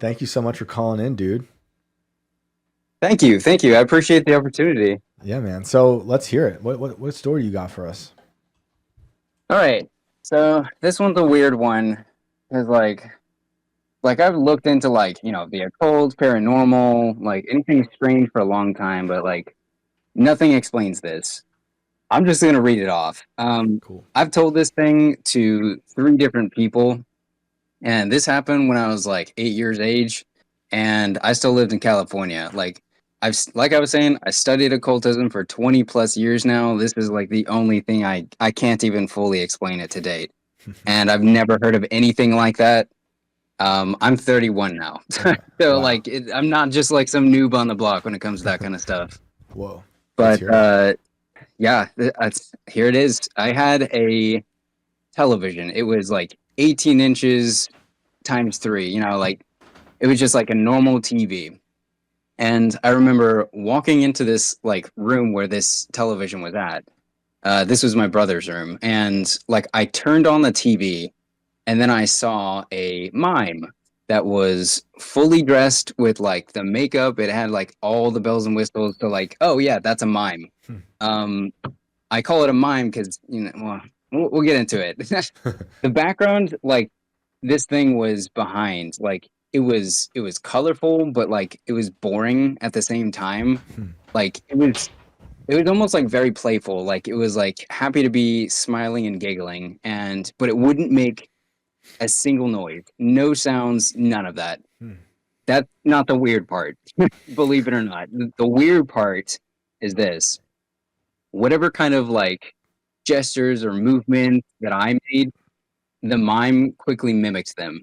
Thank you so much for calling in, dude. Thank you. Thank you. I appreciate the opportunity. Yeah, man. So let's hear it. What story you got for us? All right. So this one's a weird one because like I've looked into the occult, paranormal, like anything strange for a long time, but like nothing explains this. I'm just gonna read it off. Cool. I've told this thing to three different people, and this happened when I was like 8 years age, and I still lived in California. Like I was saying, I studied occultism for 20 plus years now. This is like the only thing I can't even fully explain it to date. And I've never heard of anything like that. I'm 31 now. Okay. So Wow. I'm not just like some noob on the block when it comes to that kind of stuff. Whoa. Let's But hear it. yeah, here it is. I had a television. It was like 18 inches times three, like it was just like a normal TV. And I remember walking into this like room where this television was at. This was my brother's room, and like I turned on the TV, and then I saw a mime that was fully dressed with like the makeup. It had like all the bells and whistles. So like, oh yeah, that's a mime. Hmm. Um, I call it a mime because well, we'll get into it. The background, like this thing was behind, like it was colorful, but like it was boring at the same time. Hmm. Like it was almost like very playful. Like it was like happy to be smiling and giggling, and but it wouldn't make a single noise, no sounds, none of that. Hmm. That's not the weird part, believe it or not. The weird part is this: whatever kind of like gestures or movements that I made, the mime quickly mimics them.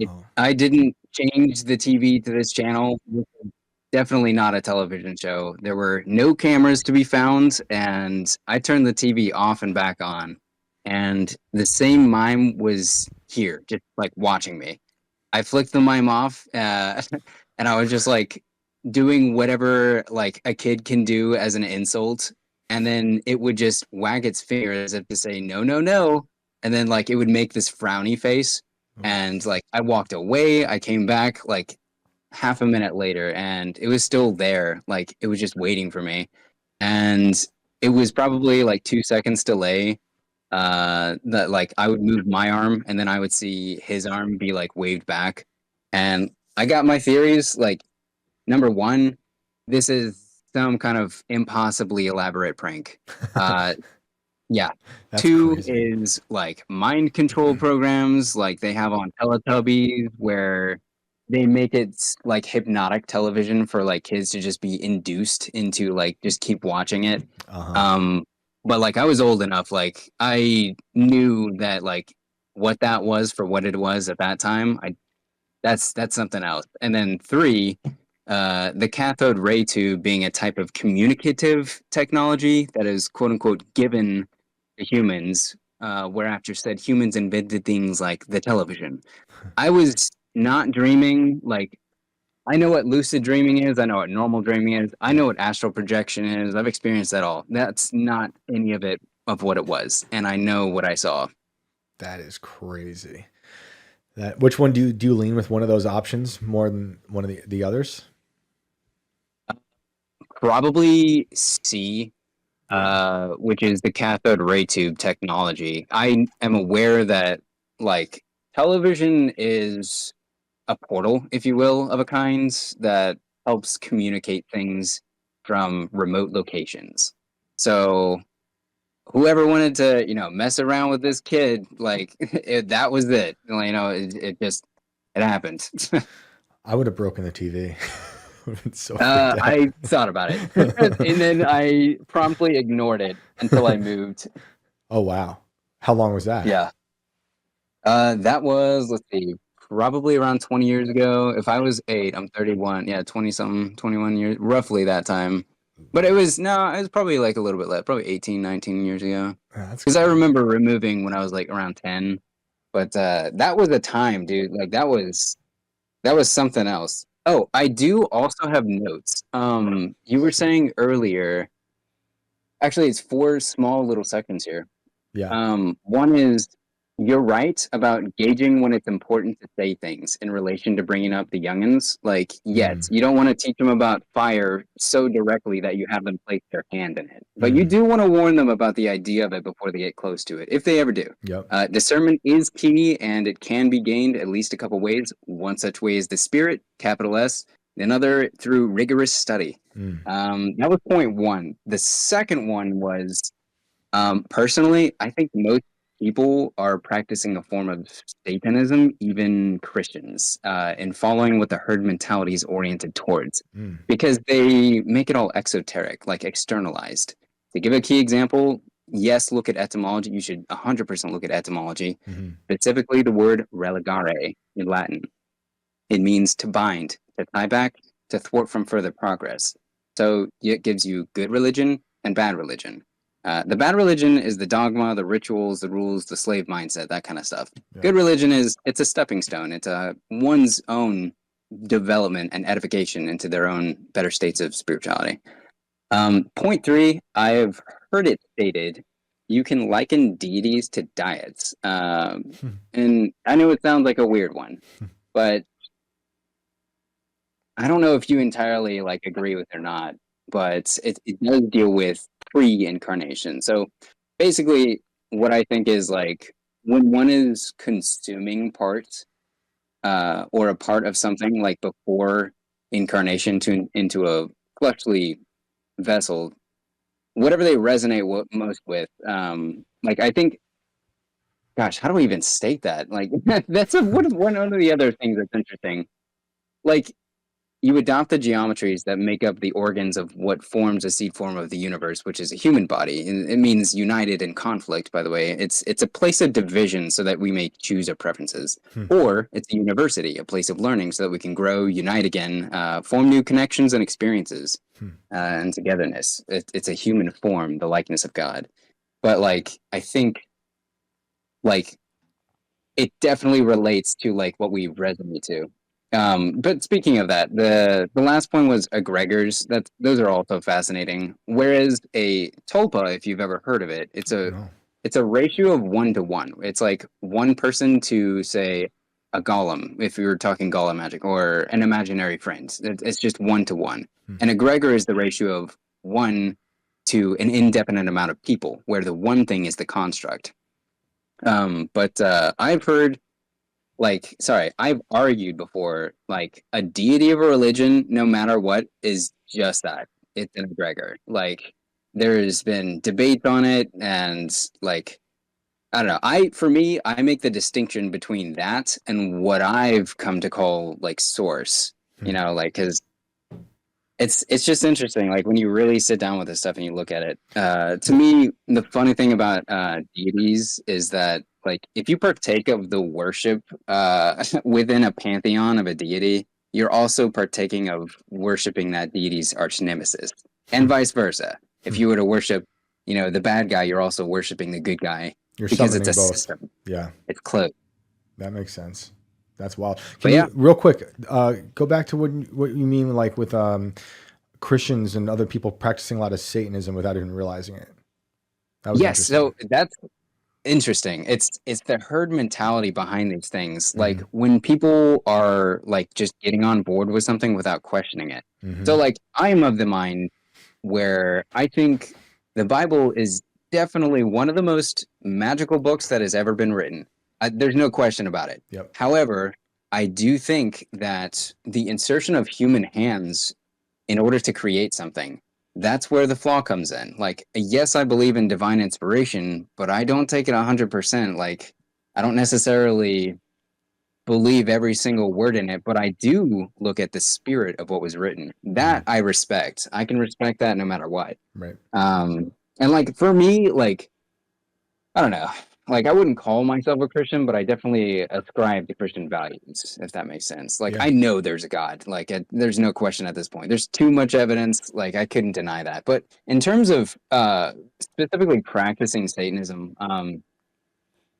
Oh. I didn't change the TV to this channel. This is definitely not a television show. There were no cameras to be found, and I turned the TV off and back on. And the same mime was here, just like watching me. I flicked the mime off, and I was just like doing whatever like a kid can do as an insult, and then it would just wag its finger as if to say no, no, no, and then like it would make this frowny face, Oh. and like I walked away. I came back like half a minute later, and it was still there. Like it was just waiting for me, and it was probably like 2 seconds delay that like I would move my arm and then I would see his arm be like waved back. And I got my theories. Like, number one, this is some kind of impossibly elaborate prank. Uh yeah. That's Two crazy. is like mind control programs like they have on Teletubbies where they make it like hypnotic television for like kids to just be induced into like just keep watching it. Uh-huh. um but like I was old enough, like I knew that like what that was for what it was at that time. That's something else. And then three, the cathode ray tube being a type of communicative technology that is quote unquote given to humans, whereafter said humans invented things like the television. I was not dreaming. Like I know what lucid dreaming is. I know what normal dreaming is. I Yeah. know what astral projection is. I've experienced that all. That's not any of it of what it was, and I know what I saw. That is crazy. That which one do you lean with one of those options more than one of the others? Probably C, Yeah. which is the cathode ray tube technology. I am aware that like television is a portal, if you will, of a kind that helps communicate things from remote locations. So whoever wanted to, mess around with this kid, like that was it. It just it happened. I would have broken the TV. Would have been so freaked out. I thought about it, and then I promptly ignored it until I moved. Oh wow. How long was that? Yeah. That was, let's see, probably around 20 years ago. If I was eight, I'm 31. Yeah, 20 something, 21 years, roughly that time. But it was, no, it was probably like a little bit less, probably 18, 19 years ago. That's Because I crazy. remember removing when I was like around 10. But that was a time, dude. Like that was something else. Oh, I do also have notes. You were saying earlier, actually, it's four small little sections here. Yeah. One is you're right about gauging when it's important to say things in relation to bringing up the youngins. Like, yes, Mm, you don't want to teach them about fire so directly that you have them place their hand in it. But you mm, do want to warn them about the idea of it before they get close to it, if they ever do. yep. Discernment is key, and it can be gained at least a couple ways. One such way is the spirit, capital S, another through rigorous study. Mm, That was point one. The second one was, personally, I think most people are practicing a form of Satanism, even Christians, and following what the herd mentality is oriented towards, mm, because they make it all exoteric, like externalized. To give a key example, yes, look at etymology. You should 100% look at etymology, mhm, specifically the word religare in Latin. It means to bind, to tie back, to thwart from further progress. So it gives you good religion and bad religion. The bad religion is the dogma, the rituals, the rules, the slave mindset, that kind of stuff. yeah. Good religion is it's a stepping stone. It's one's own development and edification into their own better states of spirituality. Point three, I've heard it stated you can liken deities to diets. And I know it sounds like a weird one, but I don't know if you entirely like agree with it or not, but it does deal with pre-incarnation. So basically, what I think is like when one is consuming parts or a part of something like before incarnation into a fleshly vessel, whatever they resonate most with. Like I think, gosh, how do I even state that? Like that's one of the other things that's interesting. Like you adopt the geometries that make up the organs of what forms a seed form of the universe, which is a human body. And it means united in conflict, by the way. It's a place of division so that we may choose our preferences. Hmm, Or it's a university, a place of learning so that we can grow, unite again, form new connections and experiences hmm, and togetherness. It's a human form, the likeness of God. But like, I think like it definitely relates to like what we resonate to. But speaking of that, the last point was egregors. Those are also fascinating. Whereas a tulpa, if you've ever heard of it, no. it's a ratio of 1 to 1. It's like one person to say a golem, if you were talking golem magic, or an imaginary friend. It's just 1 to 1. Hmm, An egregor is the ratio of one to an indefinite amount of people, where the one thing is the construct. But I've heard like sorry, I've argued before like a deity of a religion, no matter what, is just that. It's an egregor. Like there's been debate on it, and like I don't know. For me, I make the distinction between that and what I've come to call like source. hmm, Like because it's just interesting like when you really sit down with this stuff and you look at it, to me the funny thing about deities is that like if you partake of the worship within a pantheon of a deity, you're also partaking of worshiping that deity's arch nemesis, and hmm, vice versa. If hmm. you were to worship the bad guy, you're also worshiping the good guy, You're because it's summoning a both. system. Yeah, It's closed. that makes sense. That's wild. Can But yeah. you real quick go back to what you mean like with Christians and other people practicing a lot of Satanism without even realizing it? That was Yes, interesting. so that's interesting. It's the herd mentality behind these things. Like Hmm, when people are like just getting on board with something without questioning it. hmm, So like I'm of the mind where I think the Bible is definitely one of the most magical books that has ever been written. There's no question about it. yep. However, I do think that the insertion of human hands in order to create something, that's where the flaw comes in. Like, yes, I believe in divine inspiration, but I don't take it 100%. Like, I don't necessarily believe every single word in it, but I do look at the spirit of what was written. Hmm, That I respect. I can respect that no matter what. right. And like for me, like I don't know. Like I wouldn't call myself a Christian, but I definitely ascribe to Christian values, if that makes sense. Like Yeah. I know there's a God. Like there's no question at this point. There's too much evidence. Like I couldn't deny that. But in terms of specifically practicing Satanism,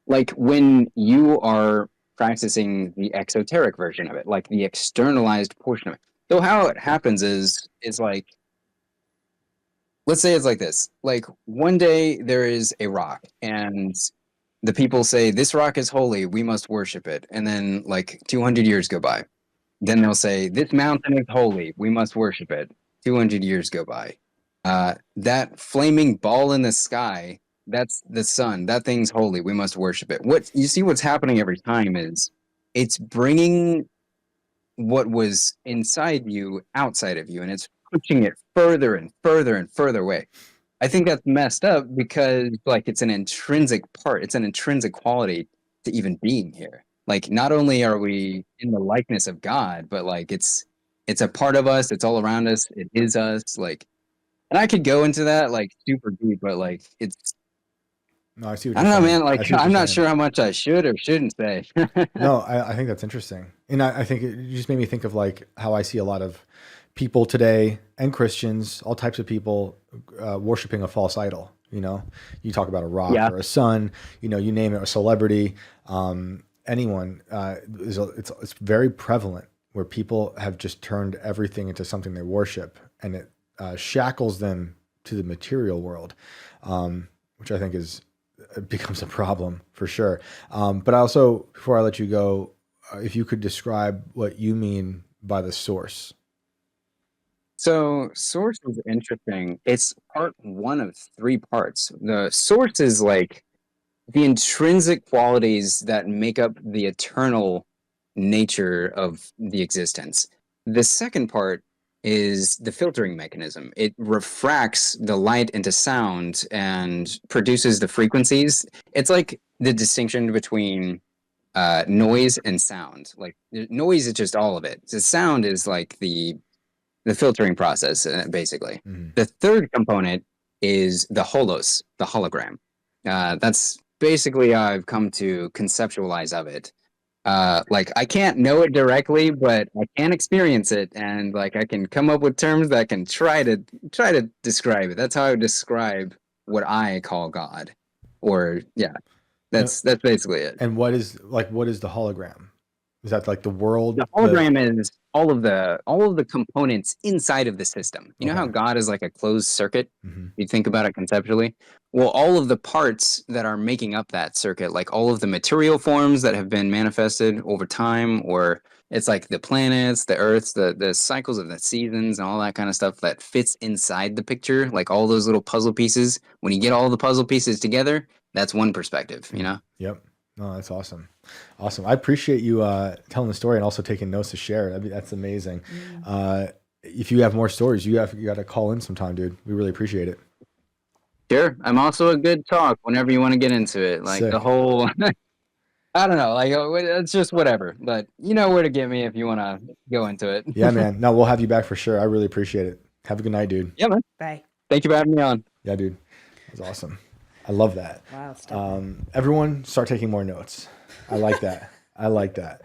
like when you are practicing the exoteric version of it, like the externalized portion of it. So how it happens is like let's say it's like this. Like one day there is a rock and the people say this rock is holy, we must worship it, and then like 200 years go by. Then they'll say this mountain is holy, we must worship it. 200 years go by. That flaming ball in the sky, that's the sun. That thing's holy, we must worship it. What you see, what's happening every time is it's bringing what was inside you outside of you, and it's pushing it further and further and further away. I think that's messed up because like it's an intrinsic part, it's an intrinsic quality to even being here. Like not only are we in the likeness of God, but like it's a part of us, it's all around us, it is us. Like, and I could go into that like super deep, but like it's, No, I see what I you're don't know, saying. man. I Like see what I'm you're not saying. sure how much I should or shouldn't say. No, I think that's interesting. And I think it just made me think of like how I see a lot of people today and Christians, all types of people worshiping a false idol. You know, you talk about a rock Yeah. or a sun, you know, you name it, a celebrity, anyone. It's very prevalent where people have just turned everything into something they worship, and it shackles them to the material world, which I think is it becomes a problem for sure. But also, before I let you go, if you could describe what you mean by the source. So source is interesting. It's part one of three parts. The source is like the intrinsic qualities that make up the eternal nature of the existence. The second part is the filtering mechanism. It refracts the light into sound and produces the frequencies. It's like the distinction between noise and sound. Like noise is just all of it. The sound is like the filtering process, basically. Mhm. The third component is the the hologram. That's basically how I've come to conceptualize of it. Like I can't know it directly, but I can experience it, and like I can come up with terms that can try to describe it. That's how I would describe what I call God, or yeah, And, that's basically it. and what is the hologram? Is that like the world? The hologram is all of the components inside of the system. You know how Okay. God is like a closed circuit? Hmm. You think about it conceptually. Well, all of the parts that are making up that circuit, like all of the material forms that have been manifested over time, or it's like the planets, the earths, the cycles of the seasons and all that kind of stuff that fits inside the picture, like all those little puzzle pieces. When you get all the puzzle pieces together, that's one perspective, you know? Yep. No, that's awesome. Awesome. I appreciate you telling the story and also taking notes to share. That's amazing. If you have more stories, you got to call in sometime, dude. We really appreciate it. Sure. I'm also a good talk whenever you want to get into it. Like the Sick. whole, I don't know, like it's just whatever. But you know where to get me if you want to go into it. Yeah, man. No, we'll have you back for sure. I really appreciate it. Have a good night, dude. Yeah, man. Bye. Thank you for having me on. Yeah, dude. That was awesome. I love that. Wow, stuff. Everyone start taking more notes. I like that. I like that.